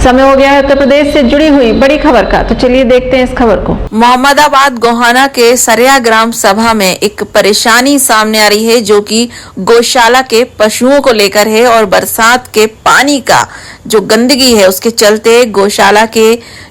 समय हो गया है उत्तर प्रदेश से जुड़ी हुई बड़ी खबर का, तो चलिए देखते हैं इस खबर को। मोहम्मदाबाद गोहाना के सरिया ग्राम सभा में एक परेशानी सामने आ रही है, जो कि गौशाला के पशुओं को लेकर है। और बरसात के पानी का जो गंदगी है उसके चलते गौशाला के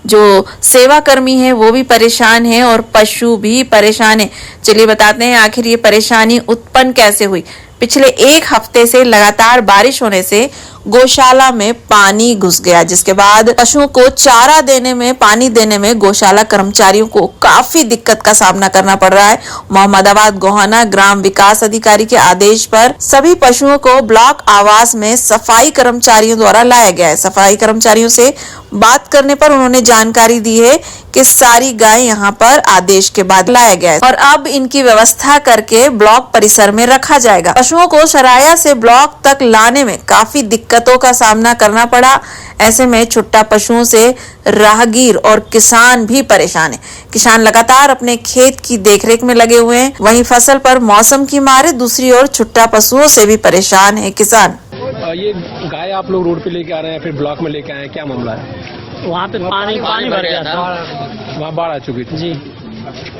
जो सेवा कर्मी है वो भी परेशान है और पशु भी परेशान है। चलिए बताते हैं आखिर ये परेशानी उत्पन्न कैसे हुई। पिछले एक हफ्ते से लगातार बारिश होने से गौशाला में पानी घुस गया, जिसके बाद पशुओं को चारा देने में, पानी देने में गौशाला कर्मचारियों को काफी दिक्कत का सामना करना पड़ रहा है। मोहम्मदाबाद गोहाना ग्राम विकास अधिकारी के आदेश पर सभी पशुओं को ब्लॉक आवास में सफाई कर्मचारियों द्वारा लाया गया है। सफाई कर्मचारियों से बात करने पर उन्होंने जानकारी दी है कि सारी गाय यहाँ पर आदेश के बाद लाया गया है और अब इनकी व्यवस्था करके ब्लॉक परिसर में रखा जाएगा। पशुओं को सराया से ब्लॉक तक लाने में काफी दिक्कतों का सामना करना पड़ा। ऐसे में छुट्टा पशुओं से राहगीर और किसान भी परेशान है। किसान लगातार अपने खेत की देखरेख में लगे हुए हैं, वहीं फसल पर मौसम की मार है। दूसरी ओर छुट्टा पशुओं से भी परेशान है किसान। ये गाय आप लोग रोड पे लेके आ रहे हैं, फिर ब्लॉक में लेके आए हैं, क्या मामला है? वहाँ पे पानी भर गया था। वहाँ बाढ़ आ चुकी थी जी।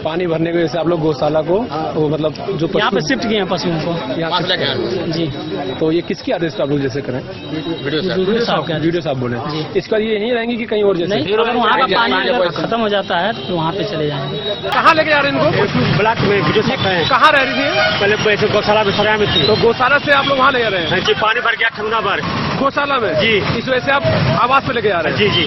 पानी भरने की वजह से आप लोग गौशाला को वो मतलब जो यहाँ पे शिफ्ट किए हैं पशुओं को यहाँ जी। तो ये किसकी आदेश पे आप लोग जैसे करें? वीडियो साहब बोले इसका ये यहीं रहेंगे कि कहीं और? जैसे नहीं, अगर वहाँ का पानी खत्म हो जाता है तो वहाँ पे चले जाएंगे। कहाँ लेके जा रहे हैं इनको? ब्लॉक में वीडियो साहब है। कहाँ रह रही थी? पहले वैसे गौशाला में सराय में थी, तो गौशाला से आप लोग वहाँ ले जा रहे हैं? जी। पानी भर गया ठंडा भर गौशाला में जी। इस वजह से आप आवास पे लेके जा रहे हैं? जी जी।